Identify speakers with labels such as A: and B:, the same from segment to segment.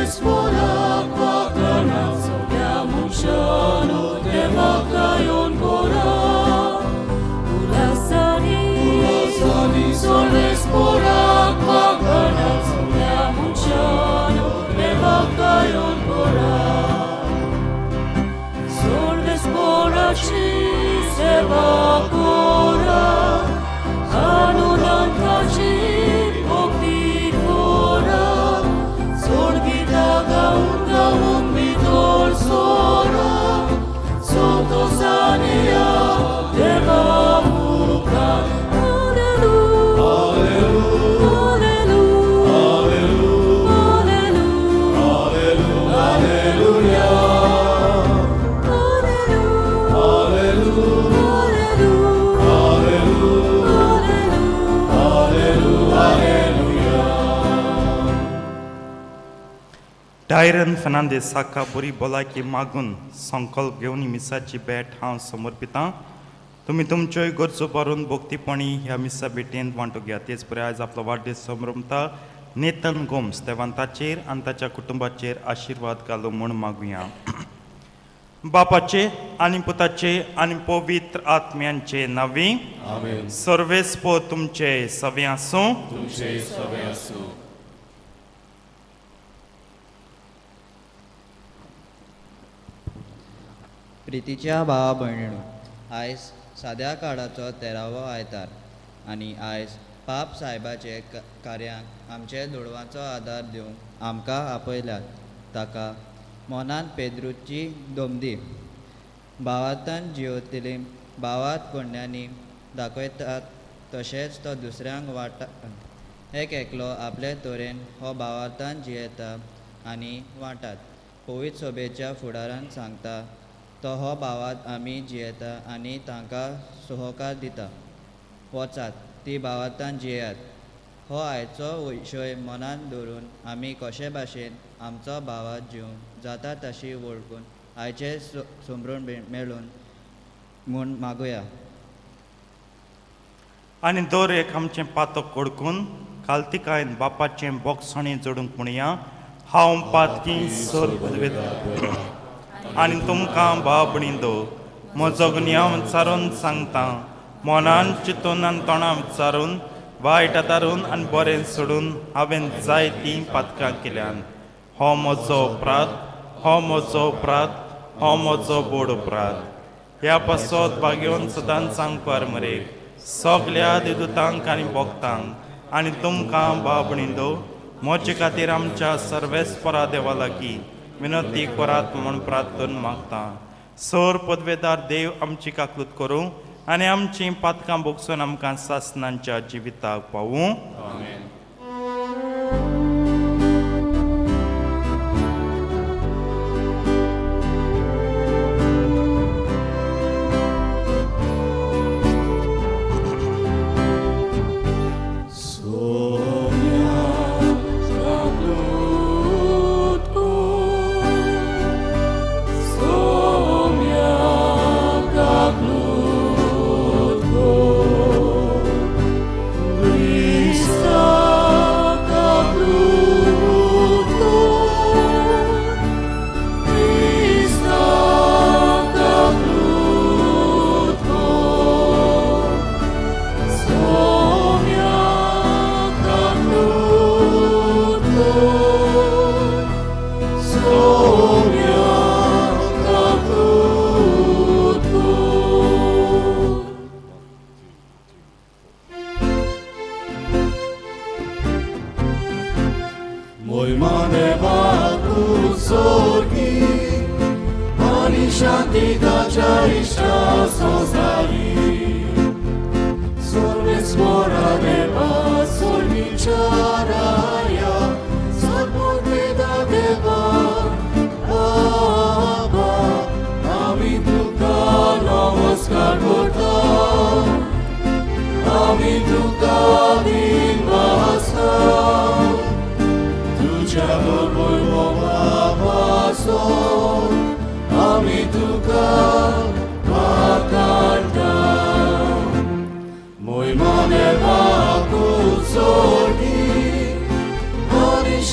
A: Sorvesporak vakana Sogamushano Devakayon Kora Ulasani Sorvesporak vakana Sogamushano Devakayon Kora Sorvesporachi Sevakora Hanunantachi Gaun vidor sora, sotosania devamuka. Alleluia, alleluia, alleluia, alleluia,
B: डायरन Fernandes साका बरी भलायकी मागून संकल्प घेवन मिसाची भेट हांव समर्पितां. तुमी तुमच्योय गरजो भरून भक्तीपणी ह्या मिसा भेटेंत वांटो घेयात. तेच बरें आयज आपलो वाडदीस समरमता नेतन गोम्स देवान ताचेर आनी ताच्या कुटुंबाचेर आशिर्वाद घालो म्हूण मागुया. बापाचे आनी पुताचे आनी पवित्र आत्म्यांचे नांवी सर्वेस्पो तुमचे सवे आसूं.
C: प्रितीच्या भावा भयणीणो, आयज साद्या काळाचो 13वो आयतार आनी आयज पाप साहेबाचे कार्यांक आमचे दुडवांचो आदार दिवंक आमकां आपयल्यात. ताका मोनान पेद्रूची दोमदी भावार्थान जियोतिलीं भावात कोण्यांनी दाखयतात तशेंच तो दुसऱ्यांक वाटा एक एकलो आपले तोरेन हो भावार्थान जियेता आनी वांटात. पवित्र सोबेच्या फुडारान सांगता तो हो भावात आमी जियेता आनी तांकां सुहोकार दिता. वचात ती भावार्थान जियेयात. हो आयचो विशय मनान दवरून आमी कशे भाशेन आमचो भावात जिवंक जाता तशी वळखून आयचे समरून मेळून म्हूण मागुया.
B: आनी दर एक आमचें पातक ओळखून काल्तिकायन बापाचें बोगसणें जोडूंक म्हणया. हांव पातकी सर पदवेदार आनी तुमकां भाव भणींदो म्हजो गुन्यांव विचारून सांगता. मोनान चिंतून आनी तोंडां विचारून वायट आदारून आनी बरें सोडून हांवें जायतीं पातकां केल्यान. हो म्हजो अपराध, हो म्हजो अपराध, हो म्हजो बोड अपराध. ह्या पासत भाग्योन सदांच सांगपार मरे सगल्या देदूतांक आनी भोगतांक आनी तुमकां भाव भणींदो म्हजे खातीर आमच्या सर्वेस्परा देवा लागीं विनंती करात म्हूण प्रार्थन मागता. सर पदवेदार देव आमची काकलूत करूं आनी आमची पातकां भोगसून आमकां सासणांच्या जिविताक पावूं.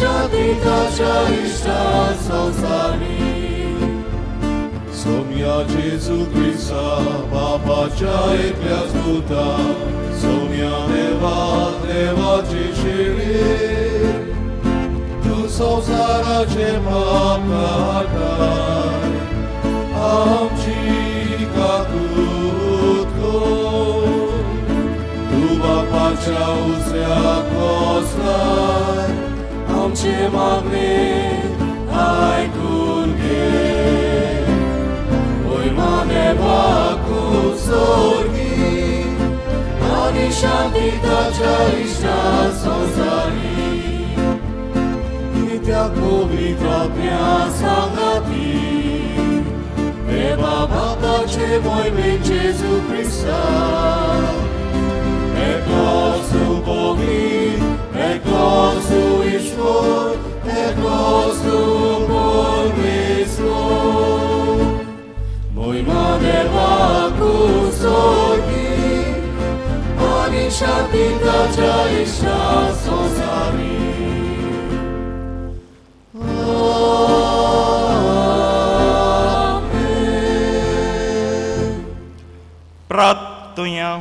A: Shadi पिताच्या इष्टात संसारी सोम्या जेजू ख्रिस्ता बापाच्या एकल्याच पुता सोम्या देवा देवाची शिडी तू संसाराचे पाप काढाय आमची काकूत कोण तू बापाच्या उजव्याक बसलाय आमचे मागणे ऐकून घे महिमा देवाकू सोर्गी आणि शांती ताच्या इष्टात संसारी त्या पवित्रात्म्या सांगाती देवा बापाचे मोहिमे जेजू ख्रिस्ता Eklosu Bogi, eklosu Ishvor, eklosu Polmisvor. Moima deva kusorgi, ani shanti tacha ishta sosari. Amen.
B: प्रार्थना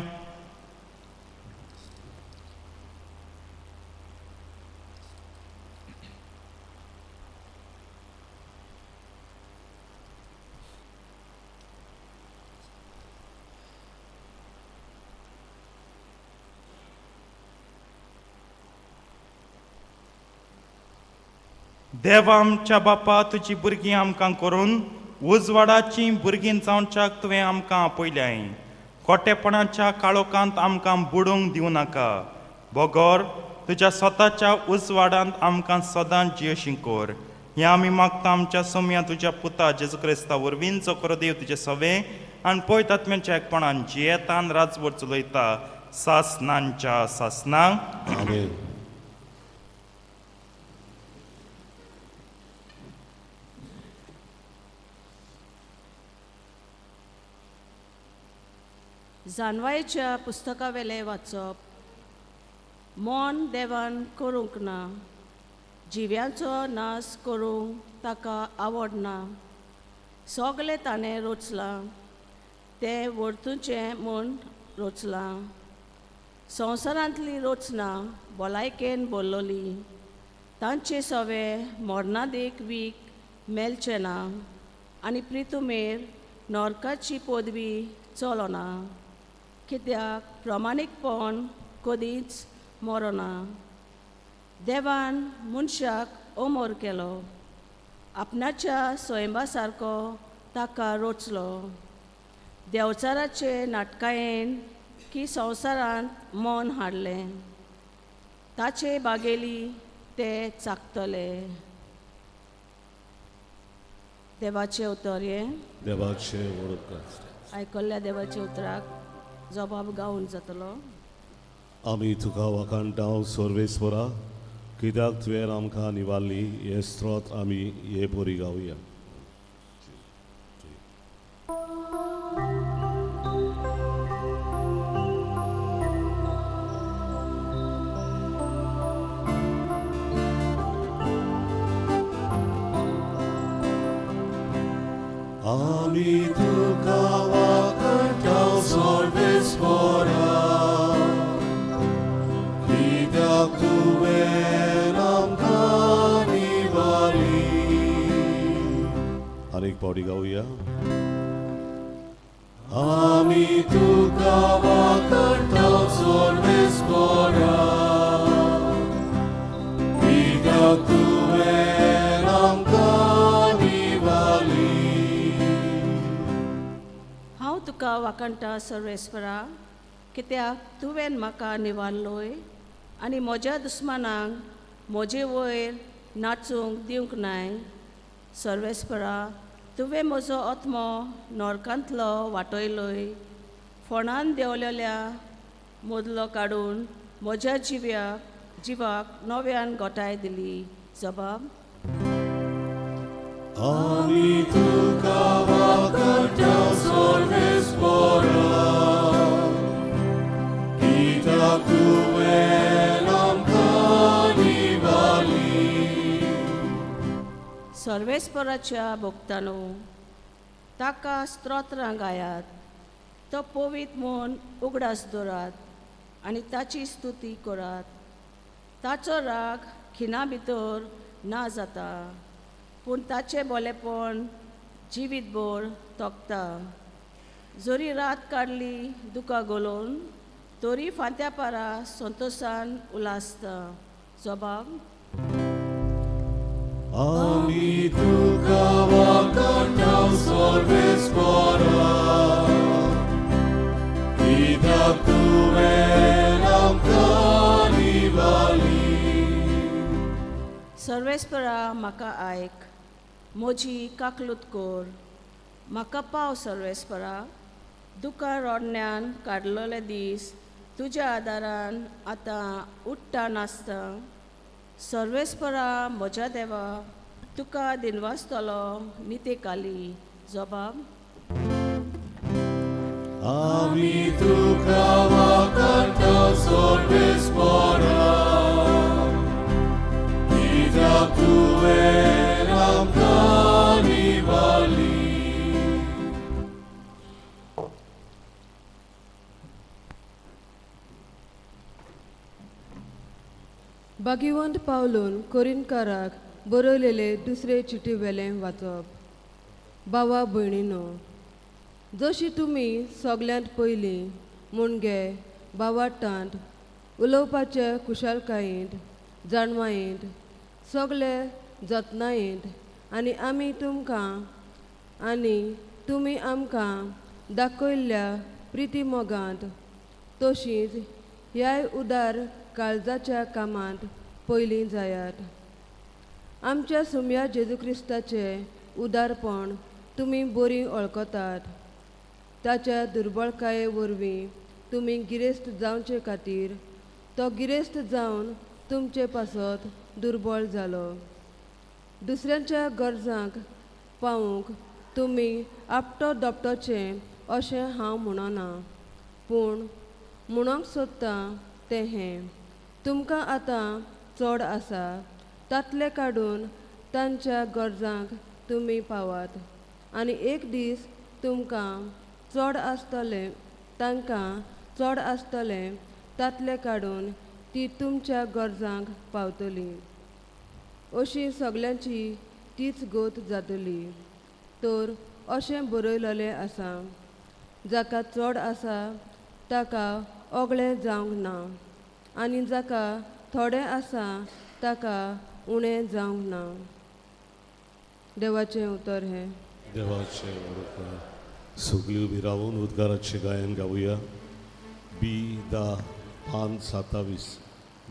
B: देवा आमच्या बापा तुजी भुरगीं आमकां करून उजवाडाची भुरगीं जावच्याक तुवें आमकां आपयल्याय खोटेपणाच्या काळोखांत आमकां बुडूंक दिवं नाका बोगोर तुज्या स्वताच्या उजवाडांत आमकां सदांच जियेशीं कर हें आमी मागता आमच्या सोम्या तुज्या पुता जेजू क्रिस्ता वरवीं जो करो देव तुजे सवे आनी पळयत आत्म्याच्या एकपणान जियेतान राजवट चलयता सासनांच्या सासनांक
A: Amen.
D: जानवायेच्या पुस्तका वेले वाचप मन देवान करूंक ना जिव्यांचो नाश करूंक ताका आवडना सगळे ताणें रोचलां तें वर्तुचें म्हूण रोचलां संवसारांतली रोचना भलायकेन बोल्लोली तांचे सवे मोडनादेक वीक मेलचे ना आनी प्रितुमेर नरकाची पदवी चलोना कित्याक प्रमाणीकपण कधीच मरोना देवान मनशाक अमर केलो आपणाच्या स्वयंबा सारको ताका रोचलो देवचाराचे नाटकायेन की संवसारांत मन हाडलें ताचे बागेली ते चाकतले देवाचे उतर हे
A: देवाचे वडकार
D: आयकल्ल्या देवाच्या उतराक जबाब गावून जातलो
A: आमी तुका वखाणटाव सर्वेस्वरा कित्याक तुवें आमकां निवारली हे स्त्रोत आमी हे बरी गावया आमी तुका वखाणटाव सर्वेस्वरा कित्याक तुवें आमकां निवारली आनीक पावटी गावया आमी तुका वखाणटाव सर्वेस्वरा कित्याक तुवें आमकां निवारली
D: हांव तुका वाकणटा सर्वेस्परा कित्याक तुवें म्हाका निवारलोय आनी म्हज्या दुस्मानांक म्हजे वयर नाचूंक दिवंक नाय सर्वेस्परा तुवें म्हजो आत्मो नरकांतलो वाटयलोय फोंडान देंवलेल्या मदलो काडून म्हज्या जिवाक नव्यान गोठाय दिली जबाब
A: आमी तुका वखाणटाव सर्वेस्परा कित्याक तुवें आमकां निवारली
D: सर्वेस्पराच्या भोगतानो ताका स्तोत्रां गायात. तो पवित म्हूण उगडास दवरात आनी ताची स्तुती करात. ताचो राग खिणा भितर ना जाता, पूण ताचें बोलेपण जिवीतभर तोखता. जरी रात काडली दुका गोलोवन, तरी फांत्या पारा संतोशान उलासता. जबाब
A: आमी तुका वखदां सर्वेस्परा, कित्याक तुवें आमकां निवाली.
D: सर्वेस्परा म्हाका आयक, म्हजी काकलूत कोर. म्हाका पाव सर्वेस्परा, दुकां रोडण्यान काडलोले दीस तुज्या आदारान आतां उठ्ठा नासता. सर्वेस्परा म्हज्या देवा, तुका दिनवासतलो नितेकाली. जबाब
A: आमी तुका वखदां सर्वेस्परा, कित्याक तुवें आमकां निवाली.
E: भागिवंत पावलून कोरिंतकाराक बरयलेले दुसरे चिटी वेलें वाचप. भावा भयणीनो, जशी तुमी सगल्यांत पयलीं मुणगे भावार्थांत उलोवपाचे कुशलकायेंत, जाणवायेंत, सगले जतनायेंत आनी तुमी आमकां दाखयल्ल्या प्रिती मोगांत, तशींच ह्याय उदार काळजाच्या कामांत पयलीं जायात. आमच्या सुम्या जेजू क्रिस्ताचें उदारपण तुमी बरी वळखतात. ताच्या दुर्बळकाये वरवीं तुमी गिरेस्त जावचे खातीर तो गिरेस्त जावन तुमचे पासत दुर्बळ जालो. दुसऱ्यांच्या गरजांक पावूंक तुमी आपटो दोपटोचें अशें हांव म्हणना, पूण म्हणूंक सोदता तें हें, तुमकां आतां चड आसा तातले काडून तांच्या गरजांक तुमी पावात. आनी एक दीस तांकां चड आसतलें तातले काडून ती तुमच्या गरजांक पावतली. अशी सगल्यांची तीच गोत जातली. तर अशें बरयलेलें आसा, जाका चड आसा ताका ओगळें जावंक ना, आनी जाका थोडें आसा ताका उणें जावंक ना. देवाचें उतर हें.
A: देवाचे उतर. सगळीं उबी रावून उद्गाराचें गायन गावुया. B10:27,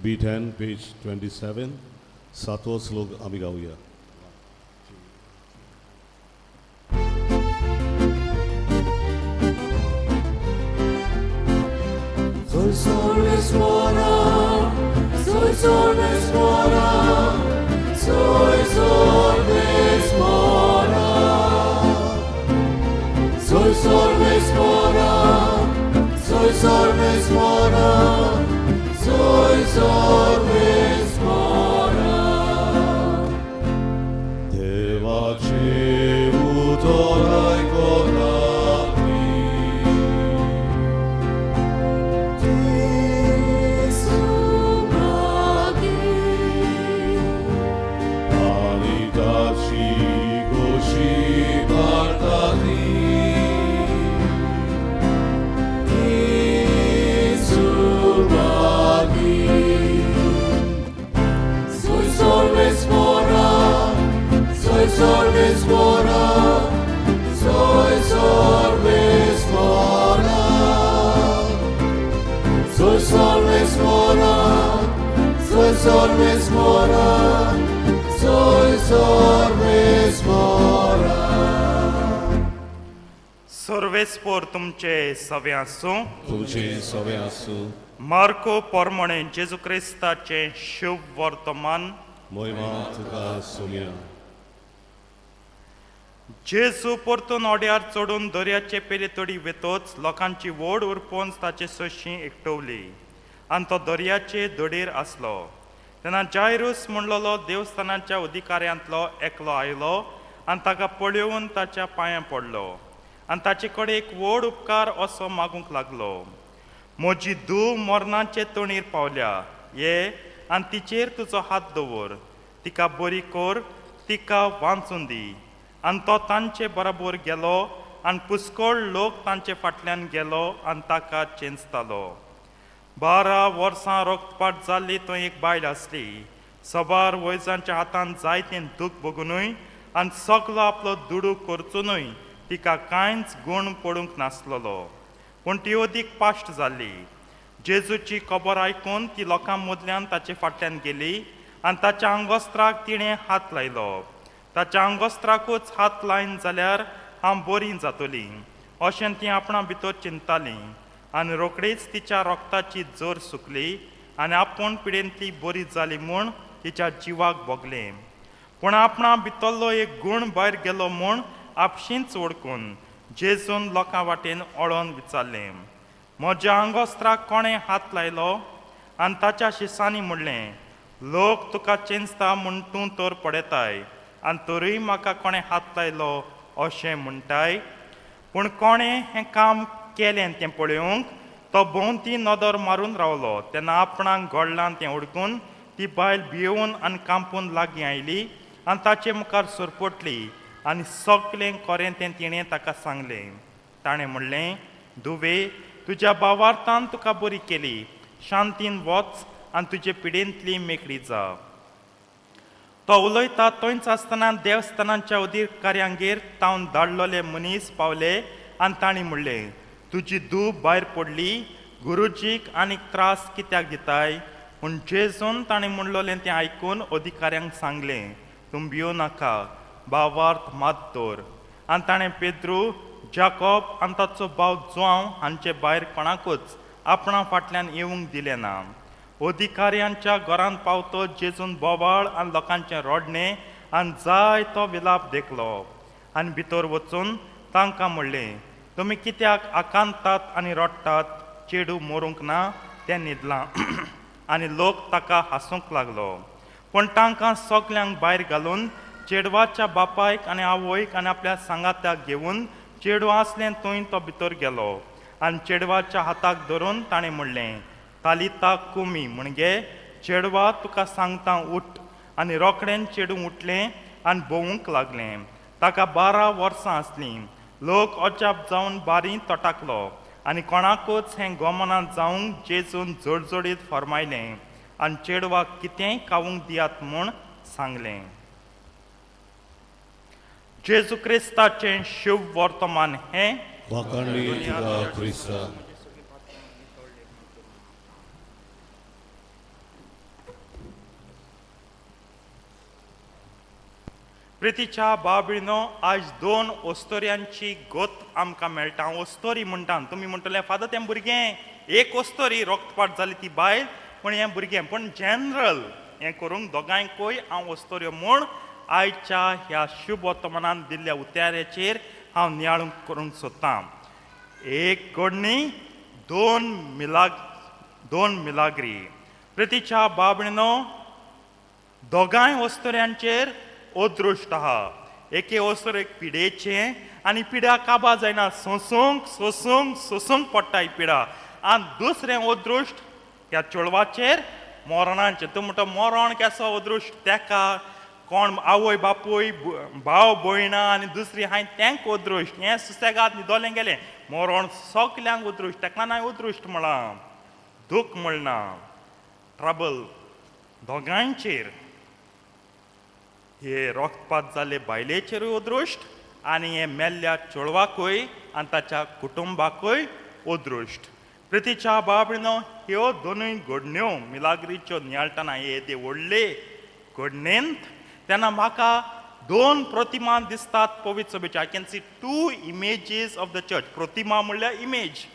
A: B10 पेज 27, 7वो श्लोक आमी गावुया.
F: Soy Sorvesmora, soy Sorvesmora, soy Sorvesmora, soy Sorvesmora, soy Sorvesmora, soy Sorvesmora.
A: देवाचे उतर आयकना
F: Sorvesmora, soy Sorvesmora, soy Sorvesmora, soy Sorvesmora, soy Sorvesmora.
B: सर्वेस्पोर तुमचे सवे आसूं.
A: तुमचे सवे आसूं.
B: मार्को पोरमणे जेजू क्रिस्ताचे शुभ वर्तमान.
A: महिमा तुका सोम्या.
B: जेजू परतून ओड्यार चडून दर्याचे पेले तोडी वेतोच लोकांची व्हड उरपोंच ताचे सोशी एकटवली, आनी तो दर्याचे दडेर आसलो. तेन्ना जायरूस म्हणलोलो देवस्थानाच्या अधिकाऱ्यांतलो एकलो आयलो आनी ताका पळयोवन ताच्या पांयां पडलो आनी ताचे कडेन एक व्हड उपकार असो मागूंक लागलो. म्हजी धूव मरणाचे तोणीर पावल्या, ये आनी तिचेर तुजो हात दवर, तिका बरी कर, तिका वाचून दी. आनी तो तांचे बरोबर गेलो आनी पुष्कळ लोक तांचे फाटल्यान गेलो आनी ताका चेंचतालो. 12 वर्सां रक्तपात जाल्ली थंय एक बायल आसली. सबार वयजांच्या हातान जायतें दूख बगूनय आनी सगलो आपलो दुडू करचुनूय तिका कांयच गूण पडूंक नासलोलो. पूण ती अदीक पाश्ट जाल्ली. जेजूची खबर आयकून ती लोकां मदल्यान ताचे फाटल्यान गेली आनी ताच्या आंगोस्त्राक तिणें हात लायलो. ताच्या आंगोस्त्राकूच हात लायन जाल्यार हांव बरी जातलीं अशें ती आपणा भितर चिंततालीं. आनी रोखडीच तिच्या रक्ताची जोर सुकली आनी आपूण पिडेंतली बरी जाली म्हूण तिच्या जिवाक भोगलें. पूण आपणा भितरलो एक गूण भायर गेलो म्हूण आपशींच ओळखून जेजून लोकां वाटेन ओळोन विचारलें, म्हज्या आंगोस्त्राक कोणें हात लायलो? आनी ताच्या शिसांनी म्हणलें, लोक तुका चेंचता म्हूण तूं तर पडयताय आनी तरूय म्हाका कोणें हात लायलो अशें म्हणटाय. पूण कोणें हें काम केलें तें पळोवंक तो भोंवती नदर मारून रावलो. तेन्ना आपणाक घडलां तें ओळखून ती बायल भियेवून आनी कांपून लागीं आयली आनी ताचे मुखार सरपटली आनी सगलें खरें तें तिणें ताका सांगलें. ताणें म्हणलें, धुवे, तुज्या भावार्थान तुका बरी केली, शांतीन वच आनी तुजे पिडेंतली मेकळी जा. तो उलयता थंयच आसतना देवस्थानाच्या अधिकाऱ्यांगेर तावन धाडलोले मनीस पावले आनी तांणी म्हणलें, तुजी धूव भायर पडली, गुरुजीक आनीक त्रास कित्याक दिताय? पूण जेजून ताणें म्हणलोलें तें आयकून अधिकाऱ्यांक सांगलें, तूं भियो नाका, भावार्थ मात दवर. आनी ताणें पेद्रू, जाकोब आनी ताचो भाव जोआंव हांचे भायर कोणाकूच आपणा फाटल्यान येवंक दिलें ना. अधिकाऱ्यांच्या घरांत पावतो जेजून बोवाळ आनी लोकांचें रोडणें आनी जायतो विलाप देखलो. आनी भितर वचून तांकां म्हणलें, तुमी कित्याक आकांतात आनी रडटात? चेडू मरूंक ना, तें न्हिदलां. आनी लोक ताका हांसूंक लागलो. पूण तांकां सगल्यांक भायर घालून चेडवाच्या बापायक आनी आवयक आनी आपल्या सांगात्याक घेवन चेडू आसलें थंय तो भितर गेलो. आनी चेडवाच्या हाताक धरून ताणें म्हणलें, तालिता कुमी, म्हणजे चेडवा तुका सांगता उठ. आनी रोखडें चेडू उठलें आनी भोवूंक लागलें. ताका 12 वर्सां आसलीं. लोक अजाप जावन बारी तटाकलो आनी कोणाकूच हें गोमनांत जावंक जेजून जोडजोडीत फरमायलें आनी चेडवाक कितेंय खावूंक दियात म्हूण सांगलें. जेजू क्रिस्ताचें शुभ वर्तमान हें
A: वाखाणली तुका क्रिस्ता.
B: प्रितीच्या बाबळीनो, आज 2 ओस्तोऱ्यांची गोत आमकां मेळटा. ओस्तोरी म्हणटा, तुमी म्हणटले फादर तें भुरगें, एक ओस्तोरी रक्तपात जाली ती बायल, पूण हें भुरगें. पूण जनरल हें करूंक दोगांयकूय हांव ओस्तोऱ्यो म्हूण आयच्या ह्या शुभ वर्तमानान दिल्ल्या उतार्याचेर हांव नियाळूंक करूंक सोदतां. एक घडणी, 2 मिलाग्री. प्रितीच्या बाबळीनो, दोगांय ओस्तोऱ्यांचेर अदृश्ट आहा. एके ओस्तोर एक पिडेचें आनी पिड्या काबा जायना, सोसूंक सोसूंक सोसूंक पडटा ही पिडा. आनी दुसरें अदृश्ट ह्या चेडवाचेर मरणाचें. तूं म्हणटा मरण केसो अदृश्ट? तेका कोण आवय बापूय भाव भयणां आनी दुसरी हांवें तेंक अदृश्ट. हें सुसेगाद न्हिदोलें गेलें. मरण सगल्यांक अदृश्ट. तेका नाय अदृश्ट म्हणा, दूख म्हणना, ट्रबल दोगांयचेर. हे रक्तपात जाल्ले बायलेचेरूय अदृश्ट आनी हे मेल्ल्या चेडवाकूय आनी ताच्या कुटुंबाकूय अदृश्ट. प्रितीच्या बाबळीनो, ह्यो दोनूय घडण्यो मिलाग्रीच्यो नियाळटना हे ते व्हडले घडणेंत तेन्ना म्हाका 2 प्रतिमा दिसतात पवित्र सभेचे. I can see 2 images of the church. प्रतिमा म्हणल्यार इमेज.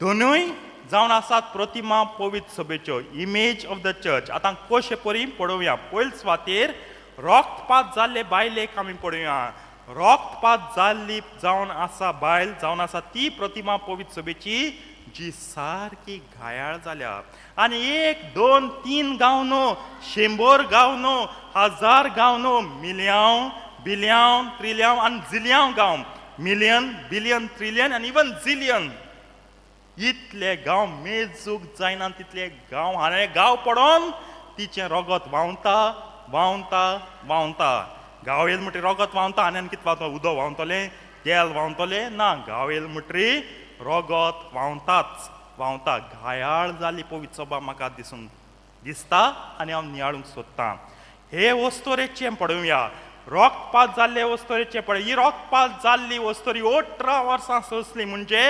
B: दोनूय जावन आसात प्रतिमा पवित्र सभेच्यो, इमेज ऑफ द चर्च. आतां कशें परी पळोवया. पयले सुवातेर रक्तपात जाल्ले बायलेक आमी पळोवया. रक्तपात जाल्ली जावन आसा बायल जावन आसा ती प्रतिमा पवित्र सभेची जी सारकी घायाळ जाल्या आनी 1, 2, 3 गांव न्हू 100 गांव न्हू 1000 गांव न्हू मिलियन बिलियन ट्रिलियन आनी जिलियन गांव मिलियन बिलियन ट्रिलियन आनी इवन जिलियन इतले गांव मेजूक जायना तितले गांव हाणे गांव पडोन तिचें रगत व्हांवता व्हांवता व्हांवता गांव येयले म्हणटरी रगत व्हांवता आनी कितें व्हांवता उदक व्हांवतलें तेल व्हांवतलें ना गांव येयले म्हणटरी रगत व्हांवताच व्हांवता घायाळ जाली पवित्र सभा म्हाका दिसता आनी हांव नियाळूंक सोदतां हे वस्तोरेचें पळोवया रोगपात जाल्ले वस्तोरेचें पळय ही रोगपात जाल्ली वस्तोरी 18 वर्सां सोंसली म्हणजे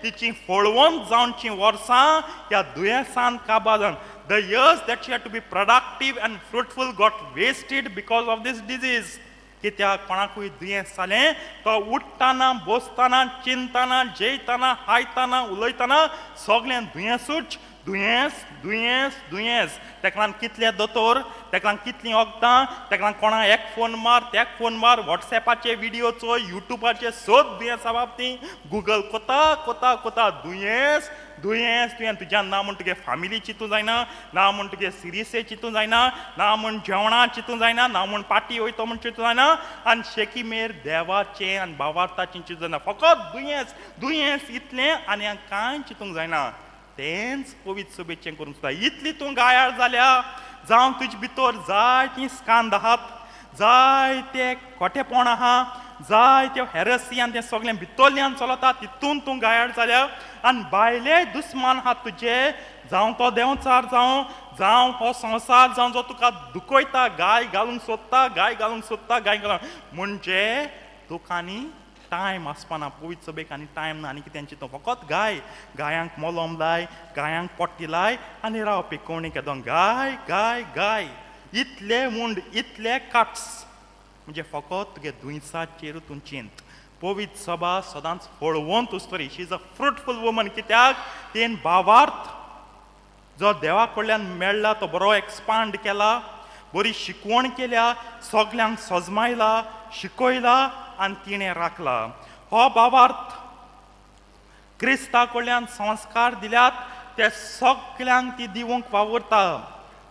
B: तिची फळवंत जावनची वर्सां ह्या दुयेंसान काबार जावन the years that she had to be productive and fruitful got wasted because of this disease कित्याक कोणाकूय दुयेंस जालें तो उठ्ठाना बसताना चिंतना जेयताना हायताना उलयताना सगळें दुयेंसूच दुयेंस दुयेंस दुयेंस तेका लागून कितले दोतोर तेका लागून कितलीं वखदां तेका लागून कोणा एक फोन मार तेक फोन मार वॉट्सॅपाचे व्हिडिओ चोय युट्यूबाचे सोद दुयेंसा बाबतीं गुगल कोता कोता कोता दुयेंस दुयेंस तुवें तुज्यान ना म्हूण तुगे फामिली चिंतूं जायना ना म्हूण तुगे सिरियसे चिंतूं जायना ना म्हूण जेवणां चिंतूं जायना ना म्हूण पाटी वयता म्हूण चिंतूं जायना आनी शेकीमेर देवाचें आनी भावार्थाचें चिंतूं जायना फकत दुयेंस दुयेंस इतलें आनी कांय चिंतूंक जायना तेंच पवित्र सभेचें करूंक सोदता इतली तूं घायाळ जाल्या जावं तुजे भितर जायतीं स्कांद आहात जायते खोटेपण आहा जायत्यो हेरसी आनी तें सगळें भितरल्यान चलता तितून तूं घायाळ जाल्या आनी भायले दुस्मान आहात तुजे जावं तो देंवचार जावं हो संवसार जावं जो तुका दुखयता गाय घालूंक सोदता गाय घालूंक सोदता गाय घालूंक म्हणजे तुका आनी टायम आसपाना पवित्र सभेक आनी टायम ना आनी कितें चिंतूं फकत गायांक मोलम लाय गायांक पट्टी लाय आनी राव पिकोवणी केदों गाय गाय गाय इतले मुंड इतले कट्स म्हणजे फकत तुगे दुयेंसाचेर तूं चिंत पवित्र सभा सदांच फळवंत उस्तरी शी इज अ फ्रुटफूल वुमन कित्याक तेन भावार्थ जो देवा कडल्यान मेळ्ळा तो बरो एक्सपांड केला बरी शिकवण केल्या सगल्यांक सजमायला शिकयला आनी तिणें राखला हो भावार्थ क्रिस्ता कडल्यान संस्कार दिल्यात ते सगल्यांक ती दिवंक वावुरता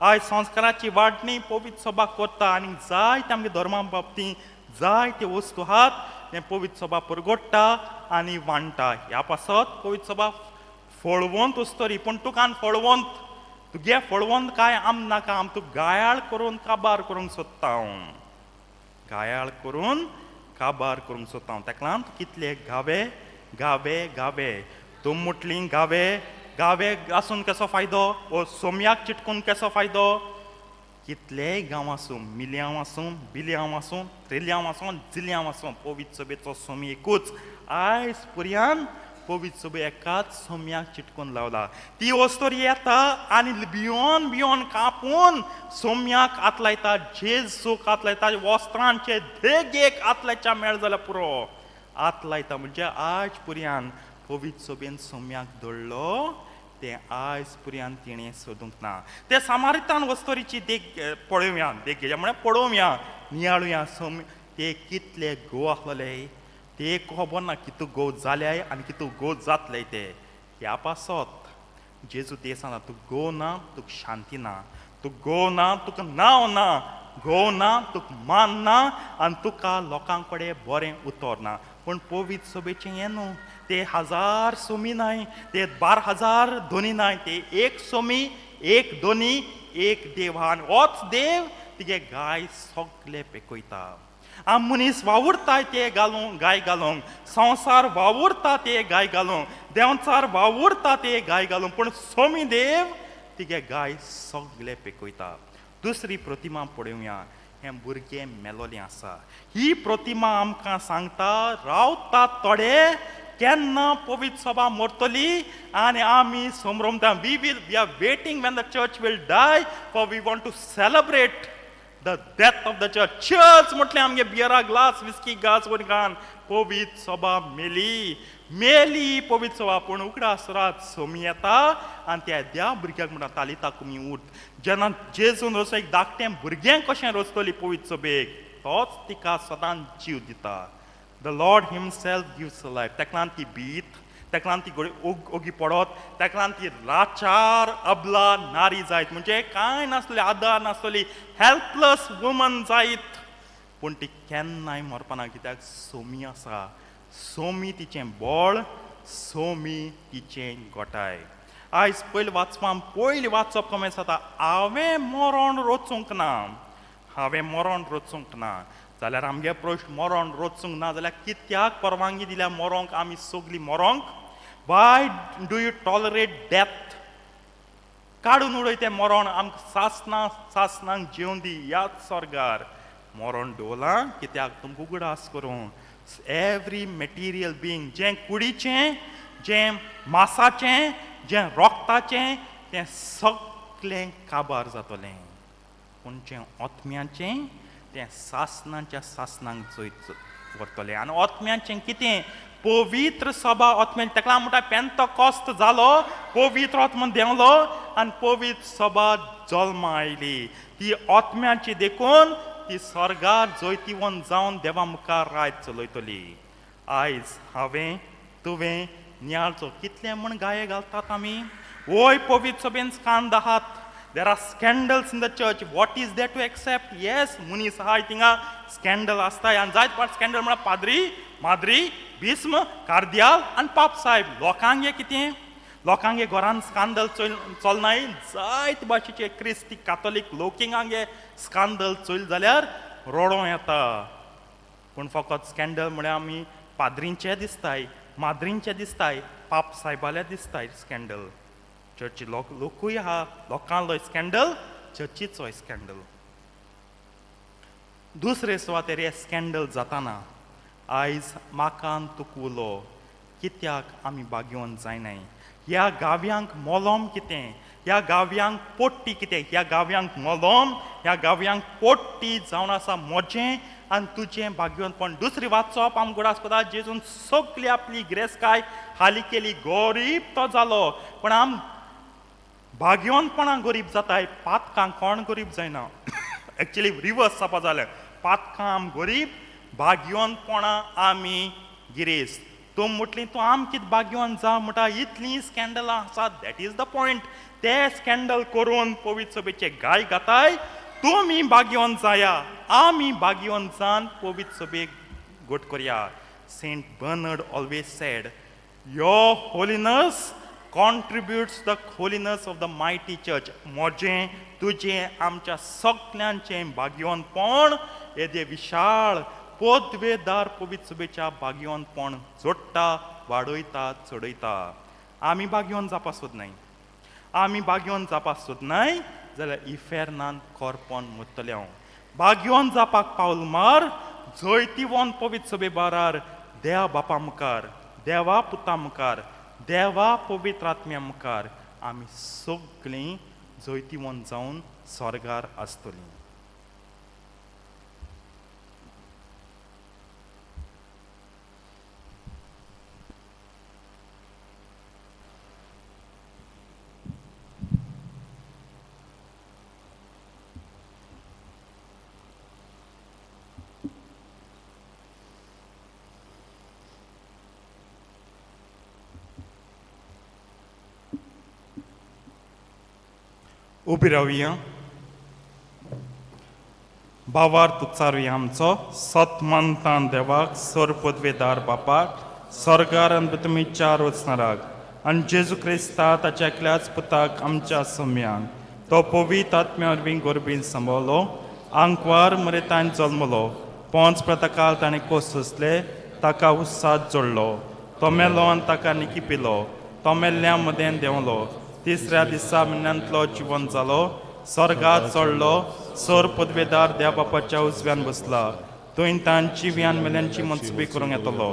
B: आयज संस्काराची वाडणी पवित्र सभा करता आनी जायते आमगे धर्मा बाबतीं जायते वस्तू आहात ते पवित्र सभा परगोडटा आनी वांडटा ह्या पासत पवित्र सभा फळवंत उस्तरी पूण तुका फळवंत तुगे फळवंत काय आम नाका आम तुका घायाळ करून काबार करूंक सोदता हांव घायाळ करून काबार करूंक सोदता हांव तेका लागून कितले गावे गावे गावे तूं मुटलीं गावे गावे आसून कसो फायदो वो सोम्याक चिटकून कसो फायदो कितलेय गांव आसूं मिलियन आसूं बिलियन आसूं ट्रिलियन आसूं जिलियन आसूं पवित्र सभेचो सोमी एकूच आयज पर्यंत पवित्र सभे एकाच सोम्याक चिटकून लावला ती वस्तोरी येता आनी भियोन कापून सोम्याक हात लायता जेजूक हात लायता वस्त्रांचे देगेक हात लायच्या मेळ जाल्यार पुरो हात लायता म्हणजे आयज पर्यंत पवित्र सभेन सोम्याक दळलो ते आयज पर्यंत तिणें सोदूंक ना ते सामारितान वस्तोरीची देख पळोवया देख म्हळ्यार पळोवया नियाळुया ते कितले गो आसलेले ते खबर ना कितू गो जाल्याय आनी कितू गो जातले ते ह्या पासत जेजू ते सांगता तूं गो ना तुका शांती ना तूं गो ना तुका नांव ना गो ना तुका मान ना आनी तुका लोकां कडेन बरें उतर ना पूण पवित्र सभेचें हें न्हू ते 1000 सोमी नाय ते 12,000 धोनी नाय ते एक सोमी एक धोनी एक देव आनी होच देव तिगे गाय सगळे पेकयता आम मनीस वावुरताय ते घालूंक गाय घालूंक संवसार वावुरता ते गाय घालूंक देंवचार वावुरता ते गाय घालूंक पूण सोमी देव तिगे गाय सगळे पेकयता दुसरी प्रतिमा पळोवया हें भुरगें मेलोलें आसा ही प्रतिमा आमकां सांगता रावता थोडे केन्ना पवित्र सभा मरतली आनी आमी समरोमता we are waiting when the church will die for we want to celebrate the death of the church म्हटलें आमगे बियरा ग्लास विस्की ग्लास वर घान पवित्र सभा मेली पवित्र सभा पूण उगडा सुरात सोमी येता आनी त्या त्या भुरग्याक म्हणटा तालिता कुमी उठ जेन्ना जेजून रचो एक धाकटें भुरगें कशें रचतली पवित्र सभेक तोच तिका सदांच जीव दिता the Lord himself gives life तेका लागून ती भीत तेका ती ओगी पडत तेका ती लाचार अबला नारी जायत म्हणजे कांय नासली आदार नासली हेल्पलेस वुमन जायत पूण ती केन्नाय मरपाना कित्याक सोमी आसा सोमी तिचें बळ सोमी तिचें गोठाय आयज पयलीं वाचप कमें जाता हांवें मरण रचूंक ना हांवें मरण रचूंक ना जाल्यार आमगे प्रश्न मरण रचूंक ना जाल्यार कित्याक परवानगी दिल्या मरोंक आमी सगलीं मरोंक why do you tolerate death काडून उडय तें मरण आमकां सासनांक जेवून दी याच स्वर्गार मरण दवरलां कित्याक तुमकां उगडास करूं एवरी मेटिरियल बींग जें कुडीचें जें मांसाचें जें रोगताचें तें सगळें काबार जातलें पूण जें आत्म्याचें तें सासनांक जैत व्हरतलें आनी आत्म्याचें कितें पवित्र सभा आत्म्यान तेका म्हणटा पेंतकॉस्त जालो पवित्र आत्मो देंवलो आनी पवित्र सभा जल्मा आयली ती आत्म्याची देखून ती स्वर्गार जैतिवंत जावन देवा मुखार रायत चलयतली आयज हांवें तुवें नियाळचो कितले म्हण गाये घालतात आमी वय पवित्र सभेन स्कांद आहात There are scandals in the church. What is there to accept? Yes, munis आहाय थिंगा स्कॅन्डल आसताय आनी जायत पाट स्कॅन्डल म्हळ्यार पाद्री माद्री बिस्म कार्दियाल आनी पाप साहेब लोकांक कितें लोकांक घरान स्कांदल चलनाय जायत भाशेचे क्रिस्ती कातोलीक लोकिंगांक स्कांदल चल जाल्यार रडो येता पूण फकत स्कॅन्डल म्हळ्यार आमी पाद्रींचे दिसताय माद्रींचे दिसताय पाप साहेबाले दिसताय स्कॅन्डल चर्ची लोकूय आहा लोकांलो स्कॅन्डल चर्चीचो स्कॅन्डल दुसरे सुवातेर हे स्कॅन्डल जाताना आयज म्हाकान तुकुलो कित्याक आमी भाग्यवंत जायनाय ह्या गांव्यांक मोलोम कितें ह्या गांव्यांक पोट्टी कितें ह्या गांव्यांक मोलोम ह्या गांव्यांक पोट्टी जावन आसा मोजें आनी तुजें भाग्यवंतपण दुसरी वाचप आमकां घोडास कोता जेजून सगळी आपली गिरेस्काय हाली केली गरीब तो जालो पण आम भाग्यवंतपणां गरीब जाताय पातकांक कोण गरीब जायना एक्चुली रिवर्स जावपा जालें पातकां आम गरीब भाग्यवंतपणां आमी गिरेस्त तूं म्हटलीं तूं आम कितें भाग्यवंत जा म्हणटा इतलीं स्कॅन्डलां आसात दॅट इज द पॉयंट ते स्कॅन्डल करून पवित्र सभेचे गाय घाताय तुमी भाग्यवंत जाया आमी भाग्यवंत जावन पवित्र सभेक घोट करया saint Bernard always said your holiness contributes the holiness of the mighty church मोजें तुजें आमच्या सगळ्यांचें भाग्यवंतपण येदे विशाळ पोदवेदार पवित्र सभेच्या भाग्यवंतपण जोडटा वाडयता चडयता आमी भाग्यवंत जावपा सोदनाय आमी भाग्यवंत जावपा सोदनाय जाल्यार इफेर्नान कोरपोन मुतले हांव भाग्यवंत जावपाक पावल मार जैतिवंत पवित्र सभे बारार देवा बापा मुखार देवा पुता मुखार देवा पवित्र आत्म्या मुखार आमी सगळीं जैतिवंत जावन स्वर्गार आसतलीं उबी रावया भावार तुचारुया आमचो सतमंतान देवाक सर पदवेदार बापाक स्वर्गारान तुमी चार वचनाराक आनी जेजू क्रिस्ता ताच्या एकल्याच पुताक आमच्या सम्यांक तो पवित्र आत्म्या वरवीं गोरबीन सांबाळलो आंकवार मरेतान जल्मलो पोंच प्रतकाल ताणें कोसले ताका उत्साद जोडलो तो मेलो आनी ताका निकी पिलो तो मेल्ल्या मदें देंवलो तिसऱ्या दिसा मिन्यांतलो जिवन जालो स्वर्गात चडलो सर पदवेदार देवा बापाच्या उजव्यान बसला थंय ताण जिव्यान मेल्यांची मनसुबी करूंक येतलो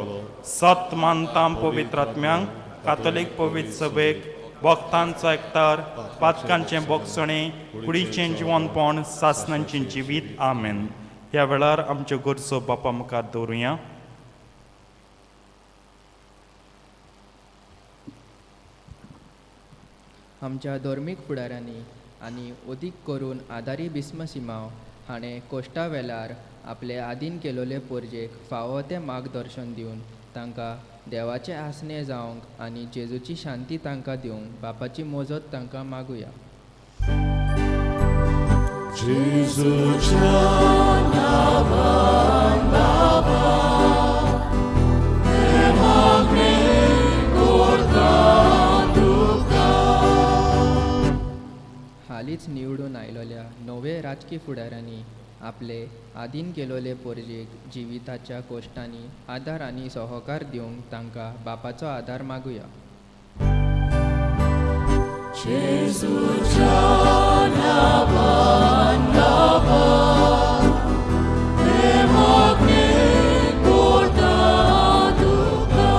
B: सत मानतां पवित्र आत्म्यांक कातोलीक पवित्र सभेक भक्तांचो एकतार पातकांचें बोगसणें कुडीचें जिवनपण सासणांचें जिवीत आमेन ह्या वेळार आमच्यो गरजो बापा मुखार दवरुया
G: आमच्या धर्मीक फुडाऱ्यांनी आनी अदीक करून आदारी बिस्मसिमांव हाणें कोश्टा वेळार आपले आदीन केलोले पोरजेक फावो तें मार्गदर्शन दिवन तांकां देवाचे आसने जावंक आनी जेजूची शांती तांकां दिवंक बापाची मोजत तांकां मागुया.
F: जेजूच्या नांवान बाबा, हे मागणे करता तुका.
G: हालींच निवडून आयलोल्या नवे राजकी फुडाऱ्यांनी आपले आदीन केलोले पोरजेक जिविताच्या कोश्टांनी आदार आनी सहकार दिवंक तांकां बापाचो आदार मागुया.
F: जेजूच्या नांवान बाबा, हे मागणे करता तुका.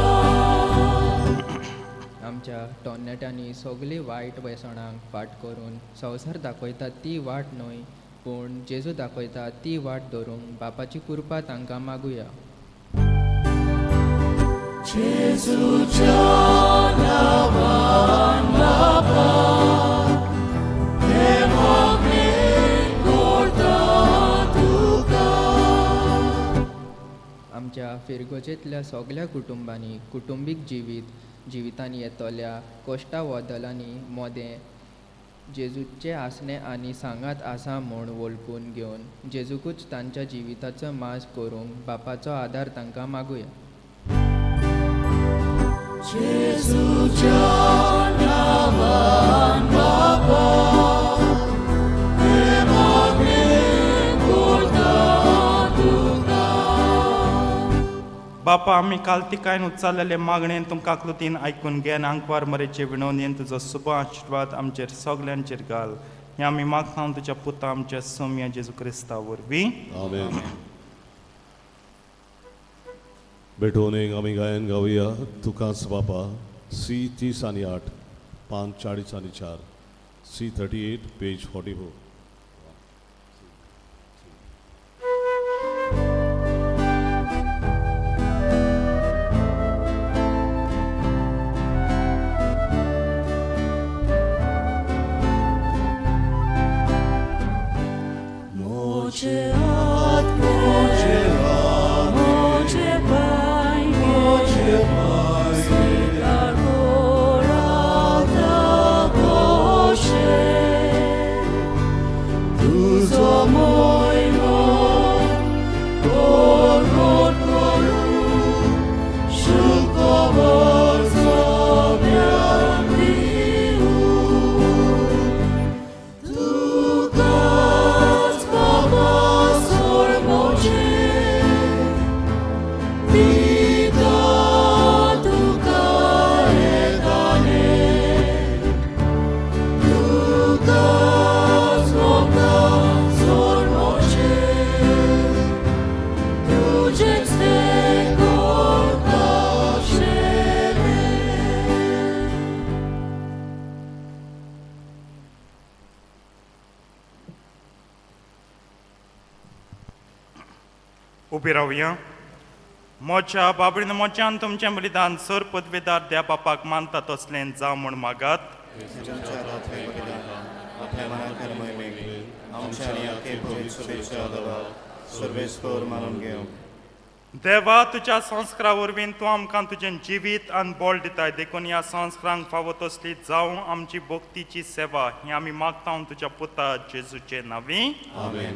G: आमच्या टोन्नेट्यांनी सगळी वायट वेसणांक फाट करून संवसार दाखयता ती वाट न्हय, पूण जेजू दाखयता ती वाट धरूंक बापाची कृपा तांकां मागुया.
F: जेजूच्या नांवान बाबा, हे मागणे करता तुका.
G: आमच्या फिरगोजेंतल्या सगळ्या कुटुंबांनी कुटुंबीक जिवितांनी येतल्या कोश्टा वदलांनी मोदें जेजूचे आसने आनी सांगात आसा म्हूण वळखून घेवन जेजूकूच तांच्या जिविताचो माज करूंक बापाचो आदार तांकां मागुया.
F: जेजूच्या नांवान बाबा, हे मागणे करता तुका.
B: बापा आमी कालतिकायन उच्चारलेले मागणेन तुमकां कृतीन आयकून घेन आंकवार मरेचे विणवणेन तुजो शुभ आशिर्वाद आमचेर सगल्यांचेर घाल. हें आमी मागता तुज्या पुता आमच्या सौम्य जेजू क्रिस्ता वरवीं.
A: आमेन. बेटोनेक आमी गायन गावया तुकाच बापा. C30:8, पान 40:4, C38, page 44.
F: Moje hat, moje hat, moje pai, moje pai, svilar corata goshe. Tuzo moi moi, korot koru, shukovor zobyan diu. Tukas baba sor moje, vida tuka edane. Tukas baba sor moje, tuje ste korta shele.
B: उबी रावया. मोच्या बाबडीन मोच्यान तुमचें बलिदान sir पदवेदार द्या बापाक मानता तसलें जावं म्हूण मागात. देवा तुज्या संस्कारा वरवीं तूं आमकां तुजें जिवीत आनी बोल दिताय देखून ह्या संस्कारांक फावो तसली जावं आमची भक्तीची सेवा ही आमी मागता तुज्या पुता जेजूचे नांवीं.
A: आमेन.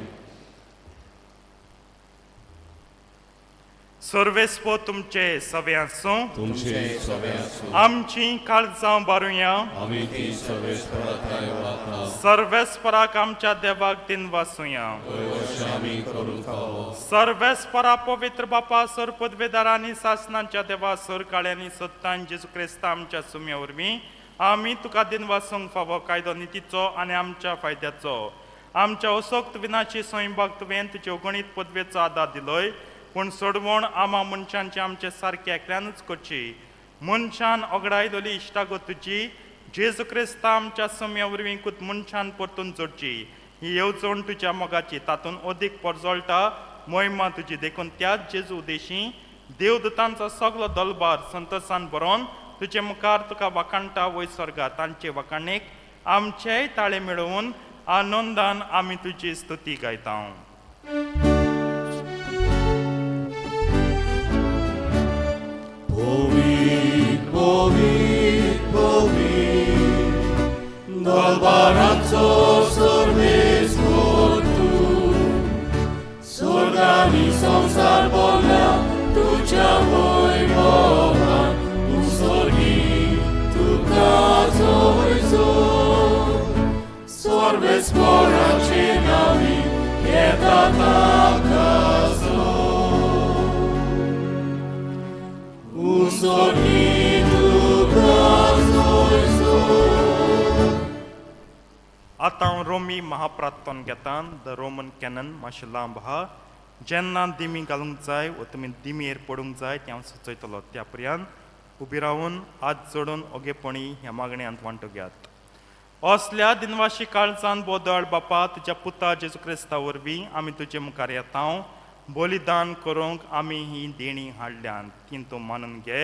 B: सर्वेस्पो तुमचे सवे आसूं.
A: तुमचे सवे आसूं.
B: आमची काळजां बारुया.
A: आमी ती सर्वेस्पराताय वागता.
B: सर्वेस्पराक आमच्या देवाक दिन वासुया.
A: आमी करून खावो.
B: सर्वेस्परा पवित्र बापा सर पदवेदारांनी शासनाच्या देवा सर काळ्यांनी सत्तान जेजू क्रिस्ता आमच्या सुम्या वरवीं आमी तुका दिन वासूंक फावो कायदो नितीचो आनी आमच्या फायद्याचो आमच्या असोक्त विनाची स्वयंभाग तुवें तुजे अगणीत पदवेचो आदार दिलोय. पूण सोडवण आमा मनशांची आमचे सारके एकल्यानूच करची. मनशान ओगडायलोली इश्टागो तुजी जेजू क्रिस्ता आमच्या सम्या वरवींकूच मनशान परतून जोडची. ही येवजण तुज्या मोगाची तातूंत अदीक परजोळटा मोहिमा तुजी देखून त्याच जेजू उदेशी देवदूतांचो सगलो दलबार संतोषान बरोवन तुजे मुखार तुका वाखाणटा वय स्वर्गा. तांचे वाखाणेक आमचेय ताळे मेळोवन आनंदान आमी तुजी स्तुती गायता.
A: पवित्र
F: आनी संसार बोल्या तुझ्या वैभवान उसळी तुका जोयचो सर्वेस्पराचे नावी येता ताकाचो उसळी तुका जोयचो.
B: आतां हांव रोमी महाप्रार्थन घेता. द रोमन कॅनन मातशें लांब आहा. जेन्ना दिमी घालूंक जाय वा तुमी दिमीर पडूंक जाय तें हांव सुचयतलो. त्या पर्यंत उबी रावन हात जोडून ओगेपणी ह्या मागण्यांत वांटो घेयात. असल्या दिनवाशी काळजान बोदळ बापा तुज्या पुता जेजू क्रिस्ता वरवीं आमी तुजे मुखार येतां. बलिदान करूंक आमी ही देणी हाडल्यान ती तूं मानून घे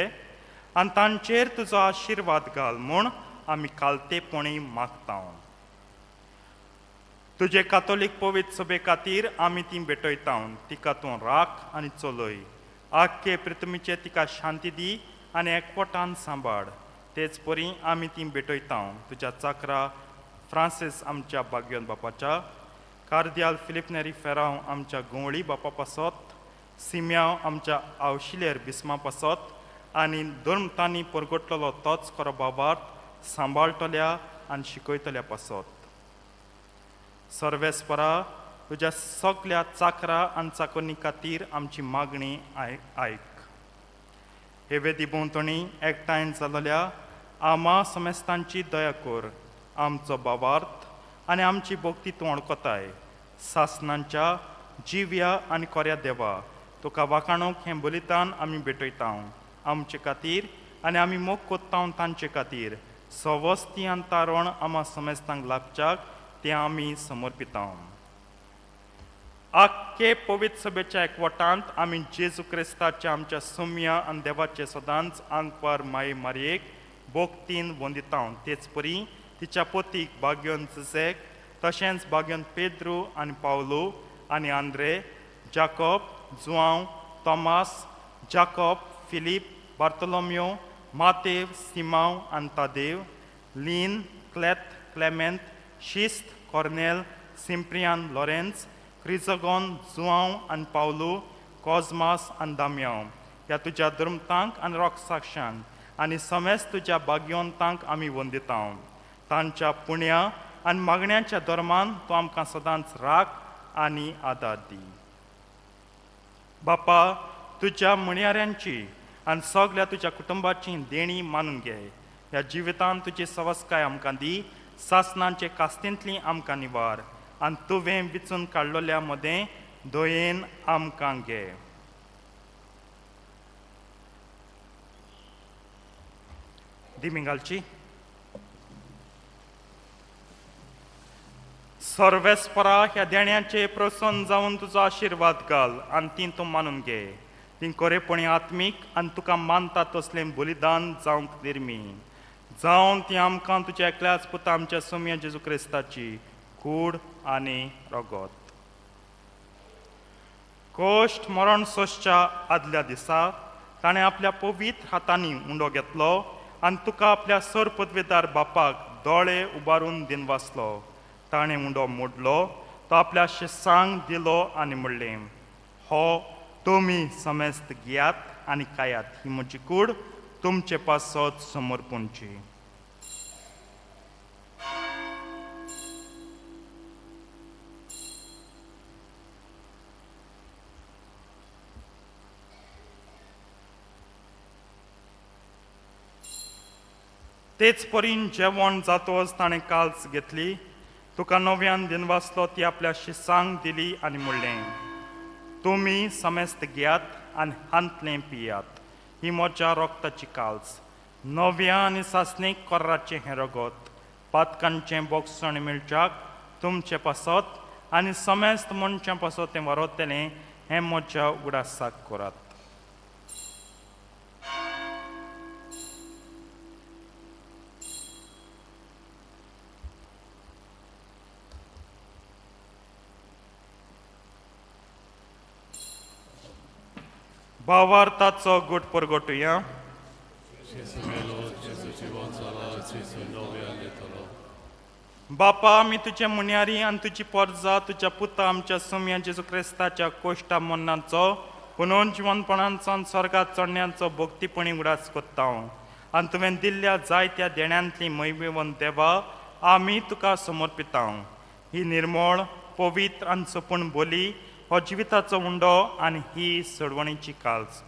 B: आनी तांचेर तुजो आशिर्वाद घाल म्हूण आमी कालतेपणी मागता. तुजे कातोलीक पवित्र सभे खातीर आमी ती भेटयता. तिका तूं राख आनी चलय. आख्खे पृथ्वीचे तिका शांती दी आनी एकवटान सांबाळ. तेच परी आमी ती भेटयता तुज्या चाकरा फ्रांसीस आमच्या बागयोन बापाच्या, कार्दियाल फिलिप नेरी फेरांव आमच्या गोवळी बापा पासत, सिम्यांव आमच्या आवशिलेर बिस्मा पासत आनी धर्मतांनी परगटलेलो तोच खरो बाबार्थ सांबाळटल्या आनी शिकयतल्या पासत. सर्वेस्परा तुज्या सगळ्या चाकरा आनी चाकोनी खातीर आमची मागणी आयक. हे वेदी भोंवतणी एकठांय जाल्ल्या आमा समेस्तांची दया कर. आमचो भावार्थ आनी आमची भक्ती तूं वळखताय. सासणांच्या जिव्या आनी कोऱ्या देवा तुका वाखाणूक हें बलिदान आमी भेटयता आमचे खातीर आनी आमी मोग कोत्ता तांचे खातीर. सवस्ती आनी तारण आमा समेस्तांक लाभच्याक तें आमी समर्पिता. आख्खे पवित्र सभेच्या एकवटांत आमी जेजू क्रिस्ताच्या आमच्या सौम्या आनी देवाचे सदांच आंगपार माये मारयेक भोक्तीन वंदिता. तेच परी तिच्या पोतीक बागयोन जुझेक, तशेंच बागयोन पेद्रू आनी पावलो आनी आंद्रे, जाकोब, जुआंव, तोमास, जाकोब, फिलीप, बार्तोलोम्यो, मातेव, सिमांव आनी तादेव, लीन, क्लेत, क्लेमेंत, शिस्त, कॉर्नेल, सिम्प्रियान, लॉरेन्स, क्रिजोगॉन, जुआंव आनी पावलो, कॉजमास आनी दामियांव ह्या तुज्या धर्मतांक आनी रोगसाक्षांक आनी समेस्त तुज्या बागयोंतांक आमी वंदिता. तांच्या पुण्या आनी मागण्यांच्या धर्मान तूं आमकां सदांच राख आनी आदार दी. बापा तुज्या म्हणयाऱ्यांची आनी सगळ्या तुज्या कुटुंबाची देणी मानून घे. ह्या जिवितांत तुजी सवस्काय आमकां दी. सासणांचे कास्तींतली आमकां निवार आनी तुवें विचून काडलेल्या मदें दयेन आमकां घे. दिमी घालची. सर्वेस्परा ह्या देण्याचे प्रसन्न जावन तुजो आशिर्वाद घाल आनी ती तूं मानून घे. ती खरेपणी आत्मीक आनी तुका मानता तसलें बलिदान जावंक निर्मी जावन ती आमकां तुज्या एकल्याच पुता आमच्या सौम्य जेजू क्रिस्ताची कूड आनी रगत. कोश्ट मरण सोसच्या आदल्या दिसा ताणें आपल्या पवित्र हातांनी उंडो घेतलो आनी तुका आपल्या सर पदवेदार बापाक दोळे उबारून दिन वाचलो. ताणें उंडो मोडलो, तो आपल्या शिसांक दिलो आनी म्हणलें, हो तुमी समेस्त घेयात आनी खायात. ही म्हजी कूड तुमचे पासत समर्पणची. तेच परीन जेवण जातोच ताणें काल्स घेतली, तुका नव्यान दिन वाचलो ती आपल्या शिसांक दिली आनी म्हणलें, तुमी समेस्त घेयात आनी हांतलें पियात. ही म्हज्या रोगताची काल्स, नव्या आनी सासणीक कोर्राचें हें रगत. पातकांचें बोगसण मेळच्याक तुमचें पासत आनी समेस्त मनशां पासत तें वरतलें हें म्हज्या उगडासाक करात. भावार्थाचो घोट परगटुया. बापा आमी तुजे मुन्यारी आनी तुजी परजा तुज्या पुता आमच्या सुम्या जेजू क्रिस्ताच्या कोश्टा मन्नांचो पुनर्जीवनपणांचो स्वर्गात चडण्याचो भक्तीपणी उडास कोत्ता आनी तुवें दिल्ल्या जायत्या देण्यांतली मैवेवन देवा आमी तुका समर्पिता. ही निर्मळ पवित्र आनी सोपूण बोली हो जिविताचो उंडो आनी ही सडवणीची काल्स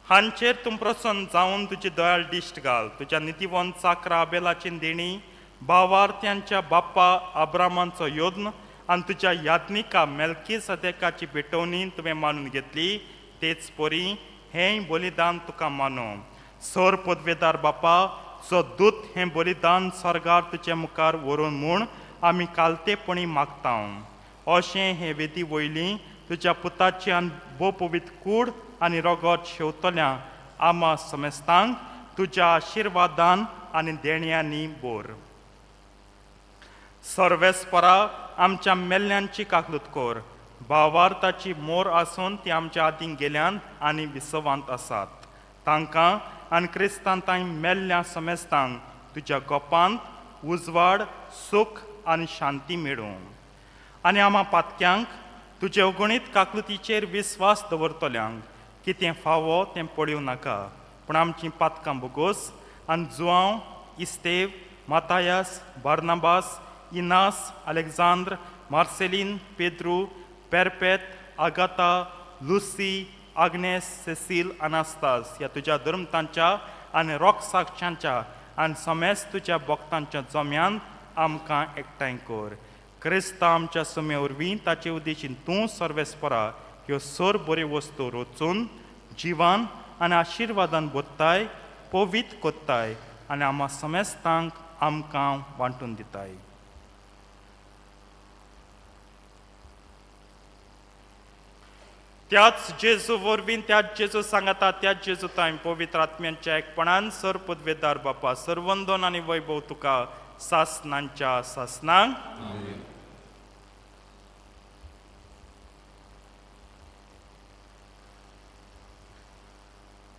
B: हांचेर तूं प्रसन्न जावन तुजी दयाळ दिश्ट घाल. तुज्या नितीवंत चाकरा आबेलाची देणी भावार्थ्यांच्या बाप्पा अब्रामांचो योद्न आनी तुज्या याज्ञिका मेल्की सदेकाची भेटवणी तुवें मानून घेतली तेच परी हें बलिदान तुका मानो. सोर पदवेदार बापा जो दूत हें बलिदान स्वर्गार तुजे मुखार व्हरून म्हूण आमी कालतेपणी मागता. अशें हे वेदी वयली तुज्या पुताची आनी भोव पवित्र कूड आनी रगत शेवतल्या आमा समेस्तांक तुज्या आशिर्वादान आनी देण्यांनी बोर. सर्वेस्परा आमच्या मेल्ल्यांची काकलूत कोर. भावार्थाची मोर आसून ती आमच्या आदीं गेल्यान आनी विसवांत आसात. तांकां आनी क्रिस्तांतांय मेल्ल्या समेस्तांक तुज्या गोपांत उजवाड सूख आनी शांती मेळूं. आनी आमा पातक्यांक तुजे अगणीत काकलुतीचेर विस्वास दवरतल्यांक कितें फावो तें पडूं नाका पूण आमचीं पातकां बोगोस आनी João Estevam Matias Barnabas Inas Alexandre Marcelin Pedro Perpet Agatha Lucy Agnes Cecile Anastas ह्या तुज्या धर्मतांच्या आनी रोक साक्षांच्या आनी समेज तुज्या भक्तांच्या जम्यान आमकां एकठांय कर. क्रिस्ता आमच्या समे वरवीं ताचे उद्देशीन तूं सर्वेस्परा ह्यो सर बऱ्यो वस्तू रचून जिवान आनी आशिर्वादान भरताय पवित्र कोत्ताय आनी आमा समेस्तांक आमकां वांटून दिताय. त्याच जेजू वरवीं त्याच जेजू सांगता त्याच जेजू ताय पवित्र आत्म्यांच्या एकपणान सर पदवेदार बापा सर्वंदन आनी वैभव तुका सासनांच्या सासनांक.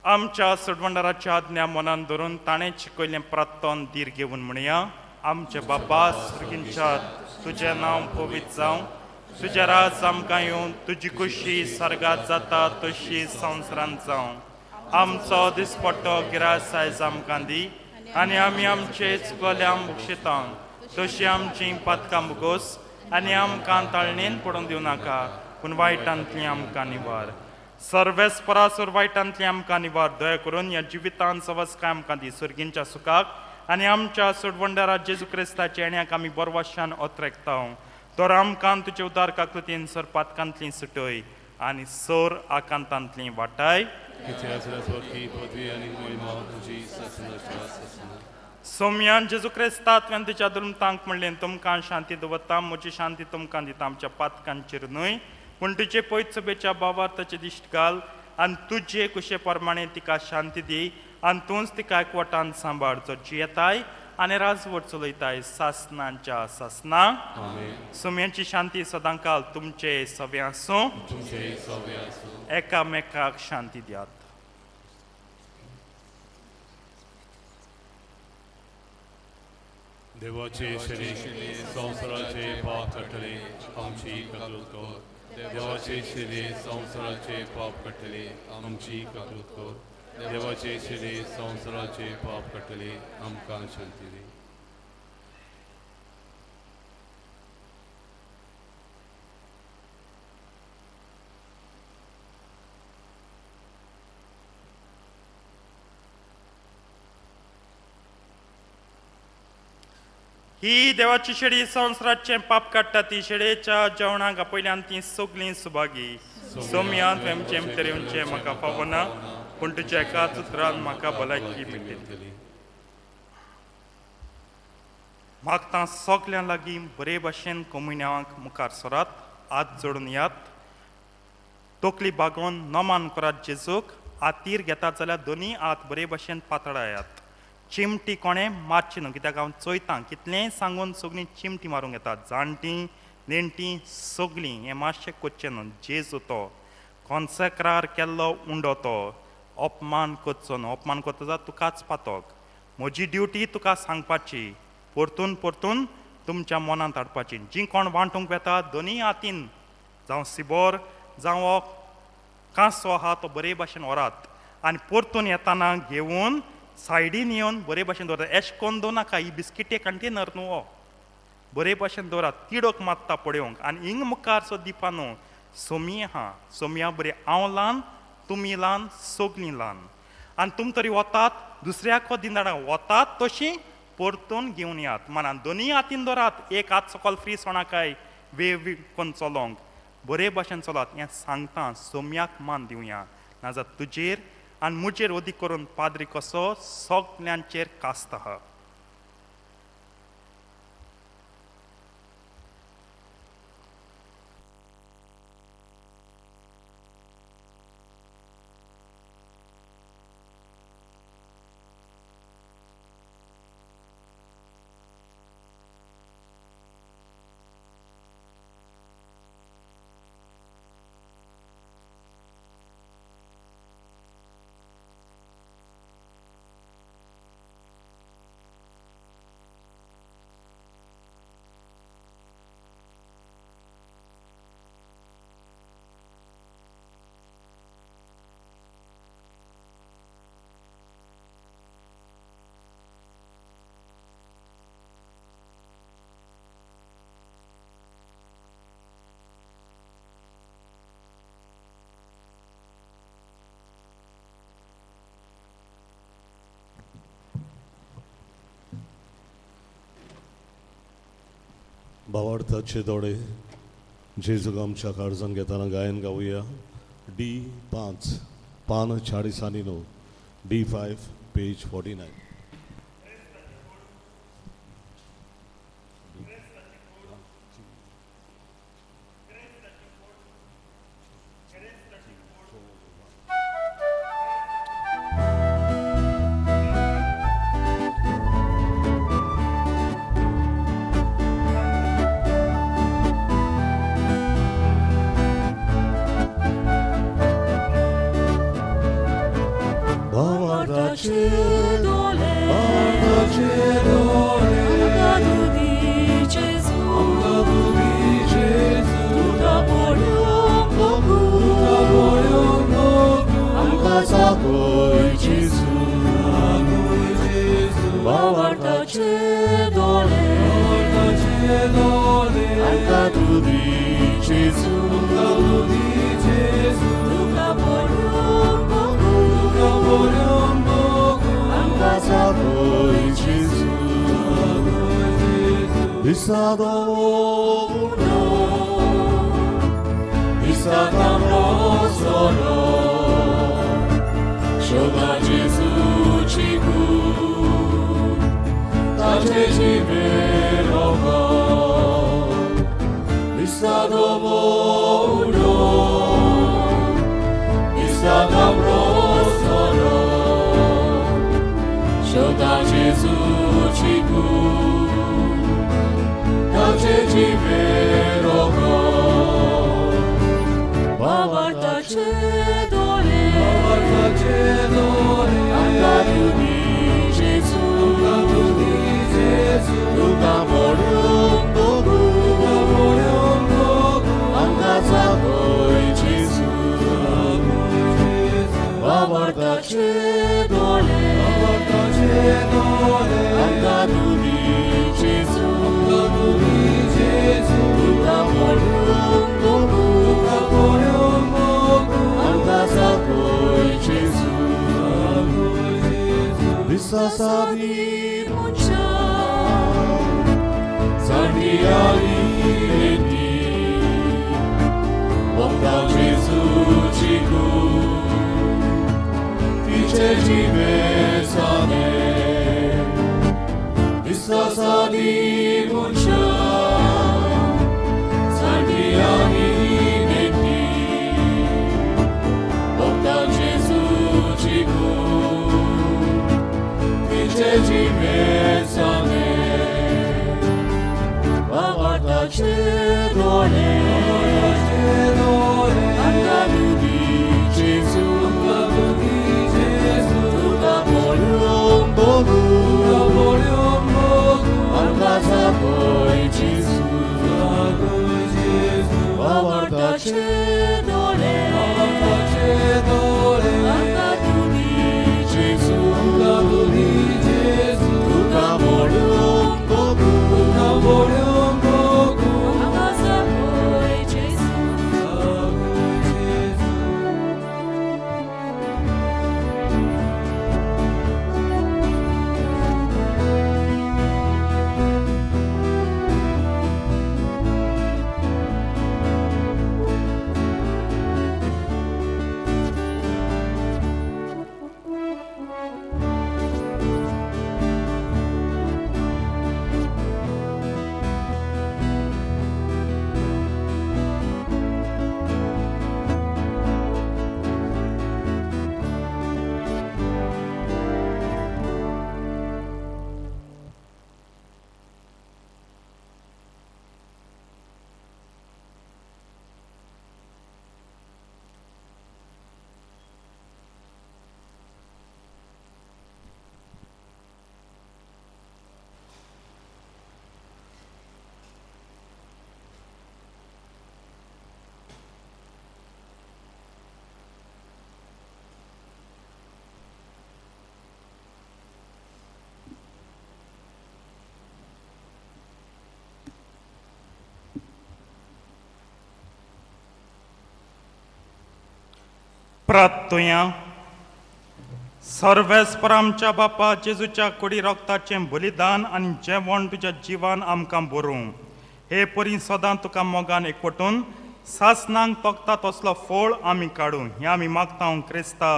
B: आमच्या सडवंडराच्या आज्ञा मनान धरून ताणें शिकयलें प्रार्थन धीर घेवन म्हणया. आमचे बापा सर्गींच्या तुजें नांव पवित्र जावं तुजें राज आमकां येवं तुजी कुशी सर्गात जाता तशी संवसारांत जावं. आमचो दिसपट्टो गिरास आयज आमकां दी आनी आमी आमचे चुकल्यांक बक्षिता तशी आमचीं पातकां मुगोस आनी आमकां ताळणेन पडून दिवं नाका पूण वायटांतलीं आमकां निवार. सर्वेस्परासूर वायटांतलीं आमकां निवार. दया करून ह्या जिवितांत सवस्काय आमकां दी सुर्गींच्या सुखाक आनी आमच्या सोडवंडरा जेजू क्रिस्ताच्या येण्याक आमी बरवाशान ओत्रेकता. तर आमकां तुजे उदार काकृतीन सर पातकांतलीं सुटय आनी सर आकांतांतलीं वाटाय. सोम्यान जेजू क्रिस्ता तुवें तुज्या दुर्मतांक म्हणलें तुमकां शांती दवरता म्हजी शांती तुमकां दिता. आमच्या पातकांचेर न्हय पूण तुजे पयत सभेच्या भावार्थाचे दिश्ट घाल आनी तुजे कुशे प्रमाणे तिका शांती दी आनी तूंच तिका एकवटान सांबाळ जो जियेताय आनी राजवट चलयताय सासनांच्या सासना. सुम्यांची शांती सदांकाल तुमचे सवे आसूं. एकामेकाक शांती दियात.
F: देवाचे शरीर संवसाराचे पाप कटले आमची काकलूत कर. देवाचे शरीर संवसाराचे पाप कटले आमची काकलूत कर. देवाचे शरीर संवसाराचे पाप कटले आमकां शांती दी.
B: ही देवाची शेळी संवसाराचे पाप काडटा ती शेळयेच्या जेवणाक पयल्यान ती सगलीं सुभागी. सोम्यांत आमचे भितर म्हाका फावो ना पूण तुज्या एकाच उतरान म्हाका भलायकी मेळटली. मागता सगल्यां लागीं बरे भाशेन कमुन्यांक मुखार सरात. हात जोडून यात. तोकली बागोवन नमान करात जेजूक. हातीर घेतात जाल्यार दोनी हात बरे भाशेन पातळायात. चिमटी कोणें मारची न्हू कित्याक हांव चोयतां कितलेंय सांगून सगळीं चिमटी मारूंक येतात. जाणटीं नेणटीं सगळीं हें मातशें कोच्चें न्हू. जेजू तो कॉन्सेक्रार केल्लो उंडो तो अपमान कोचचो न्हू. अपमान कोत्ता जाल्यार तुकाच पातोक. म्हजी ड्युटी तुका सांगपाची, परतून परतून तुमच्या मनांत हाडपाची. जी कोण वांटूंक येता दोनी हातीन, जावं सिबोर जावं कांसो आहा तो बरे भाशेन व्हरात आनी परतून येताना घेवन सायडीन येवन बरे भाशेन दवरात. एश कोन्न दवरनाका, ही बिस्किटे कंटेनर न्हू हो, बरे भाशेन दवरात. तिडोक मात्ता पळोवंक. आनी हिंग मुखार सो दिपा न्हू, सोमी आहा, सोमया बरी हांव ल्हान, तुमी ल्हान, सगलीं ल्हान. आनी तुमी तरी वतात, दुसऱ्याक दिनाडा वतात तशीं परतून घेवन यात. माना दोनी हातीन दवरात, एक हात सकयल फ्री सोणाकाय वेव कोन्न चलोंक, बरे भाशेन चलात. हें सांगता सोम्याक मान दिवया, नाजाल्यार तुजेर आनी मुजेर ओदी करून पाद्री कसो सगल्यांचेर कास्त आहा.
A: भावार्थाचे दोडे जेजूक आमच्या काळजान घेताना गायन गावया. D5 पान 40 D5 पेज 49.
H: Gesù,
B: प्रार्थुया सर्वेस्पर आमच्या बापा जेजूच्या कुडी रक्ताचें बलिदान आनी जेवण तुज्या जिवान आमकां भरूं हे परी सदां तुका मोगान एकवटून सासनांक तोखता तसलो फळ आमी काडूं हें आमी मागता क्रिस्ता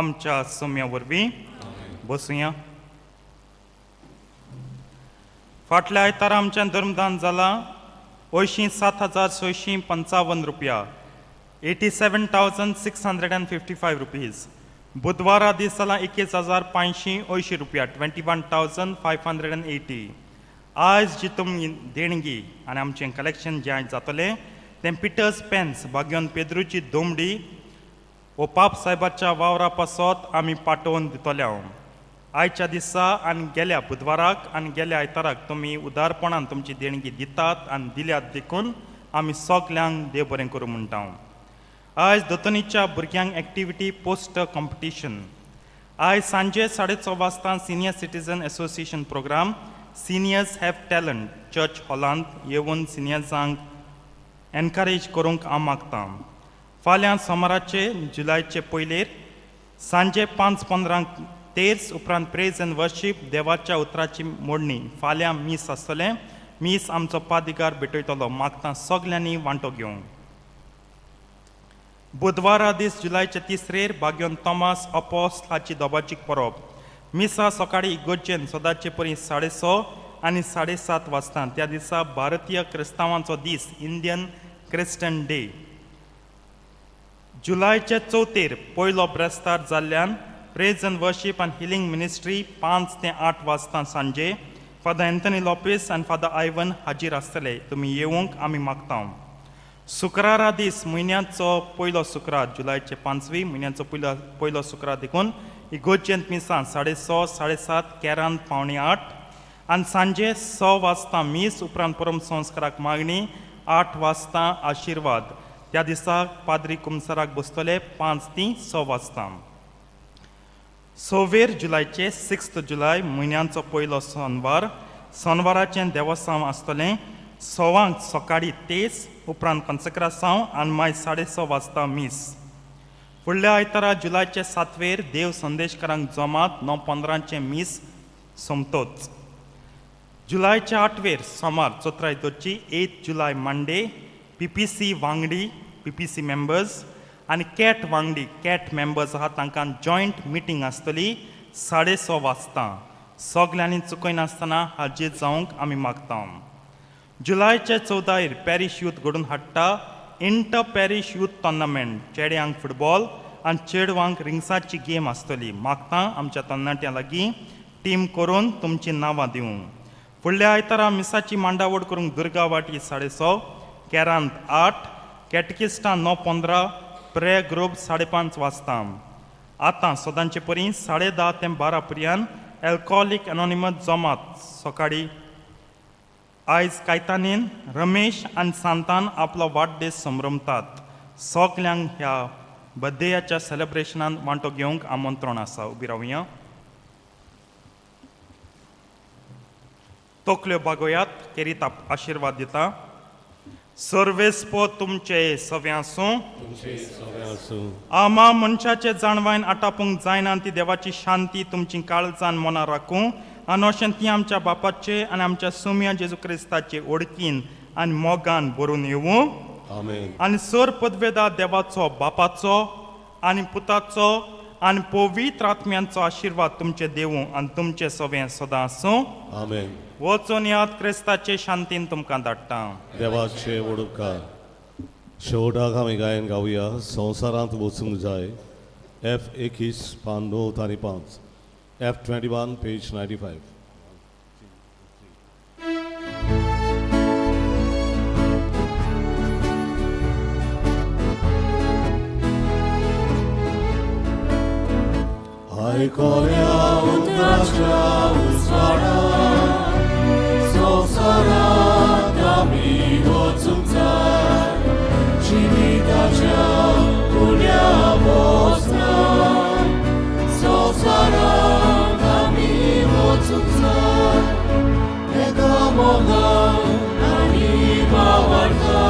B: आमच्या सोम्या वरवीं. बसुया. फाटल्या आयतारा आमचें धर्मदान जालां 87,655 रुपया, 87,655 रुपीज. बुधवारा दीस जालां 21,580 रुपया, 21,580. आज जी तुमी देणगी आनी आमचें कलेक्शन जें आयज जातलें तें पिटर्स पेन्स भाग्योन पेद्रूची दोमडी वो पाप साहेबाच्या वावरा पासत आमी पाठोवन दितले. आयच्या दिसा आनी गेल्या बुधवाराक आनी गेल्या आयताराक तुमी उदारपणान तुमची देणगी दितात आनी दिल्यात देखून आमी सगल्यांक देव बरें करूं म्हणटा. आयज दोतोनीच्या भुरग्यांक एक्टिविटी पोस्टर कॉम्पिटिशन. आयज सांजे 6:30 वाजता senior citizen association programme seniors have talent church हॉलांत येवन सिनियर्सांक एनकरेज करूंक हांव मागतां. फाल्यां सोमाराचे जुलायचे पयलेर सांजे 5:15 तेर्स उपरांत प्रेज एंड वर्शीप देवाच्या उतराची मोडणी फाल्यां मीस आसतलें. मीस आमचो पादिगार भेटयतलो. मागतां सगल्यांनी वांटो घेवंक. बुधवारा दीस जुलायचे 3 भाग्योन तोमास अपोस्ट हाची दोबाचीक परब. मिसा सकाळीं इगोर्जेन सदांचे परी 6:30 आनी 7:30 वाजता. त्या दिसा भारतीय क्रिस्तांवांचो दीस इंडियन क्रिस्टन डे. जुलायचे 4 पयलो ब्रेस्तार जाल्ल्यान praise and worship and healing ministry 5 ते 8 वाजता सांजे. फादर एंथनी लॉपेस आनी फादर आयवन हाजीर आसतले. तुमी येवंक आमी मागता. शुक्रारा दीस म्हयन्याचो पयलो शुक्रार जुलायचे 5वी म्हयन्याचो पयलो शुक्रार देखून इगोर्जेंत मिसां 6:30 7:30 केरांत 7:45 आनी सांजे 6 वाजता मीस उपरांत परम संस्काराक मागणी 8 वाजता आशिर्वाद. त्या दिसा पाद्री कुमसाराक बसतले 5 ते 6 वाजता. 6 जुलायचे 6 जुलाय म्हयन्याचो पयलो सोनवाराचें देवस्थान आसतलें. 6 सकाळीं तेस उपरांत कन्सेक्रासांव आनी मागीर 6:30 वाजता मीस. फुडल्या आयतारा जुलायचे 7 देव संदेशकारांक जमात 9:15 मीस सोमतोच. जुलायचे 8 सोमार चोत्रायतोची 8 जुलाय मंडे PPC वांगडी PPC मेंबर्स आनी कॅट वांगडी कॅट मेंबर्स आहात तांकां जॉयंट मिटींग आसतली 6:30 वाजता. सगल्यांनी चुकयनासतना हाजीर जावंक आमी मागता. जुलायचे 14 पॅरीश यूथ घडून हाडटा इंटर पॅरीश यूथ टोर्नामेंट. चेड्यांक फुटबॉल आनी चेडवांक रिंग्साची गेम आसतली. मागता आमच्या तरणाट्यां लागीं टीम करून तुमची नांवां दिवंक. फुडल्या आयतारा मिसाची मांडावळ करूंक दुर्गा वाटी 6:30 केरांत 8 कॅटकिस्टां 9:15 प्रे ग्रूप 5:30 वाजता. आतां सदांचे परी 10:30 ते 12 पर्यंत एल्कोहॉलीक एनॉनिमस जमात सकाळीं आयज कायतानीन रमेश आनी सांतान आपलो वाडदीस संभ्रमतात. सगल्यांक ह्या बर्थडेच्या सेलिब्रेशनान वांटो घेवंक आमंत्रण आसा. उबी रावया. तोकल्यो बागोयात. केरीत आशिर्वाद दिता. सर्वेस्पो तुमचे सव्यांसो आमा मनशाचे जाणवायन आटापूंक जायना ती देवाची शांती तुमची काळजान मना राखूं आनी अशें ती आमच्या बापाचे आनी आमच्या सुम्या जेजू क्रिस्ताचे ओळखीन आनी मोगान भरून येवूं.
A: आमेन.
B: आनी सर पदवेदार देवाचो बापाचो आनी पुताचो आनी पवित्र आत्म्यांचो आशिर्वाद तुमचे देवूं आनी तुमचे सगळें सदां आसूं.
A: आमेन.
B: वचून यात क्रिस्ताचे शांतीन तुमकां धाडटा.
A: देवाचे ओडकार शेवटाक आमी गायन गावया. संवसारांत वचूंक जाय. F21 पान 9 आनी 5. F21 page 95. आयकोल्या उंदराच्या उजवाडात संवसारांत आमी वचूंक जाय. जिविताच्या उण्या मोसमात संवसारांत आमी वचूंक जाय. एकामेकांक आमी वावरता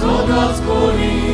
A: सदांच कोणी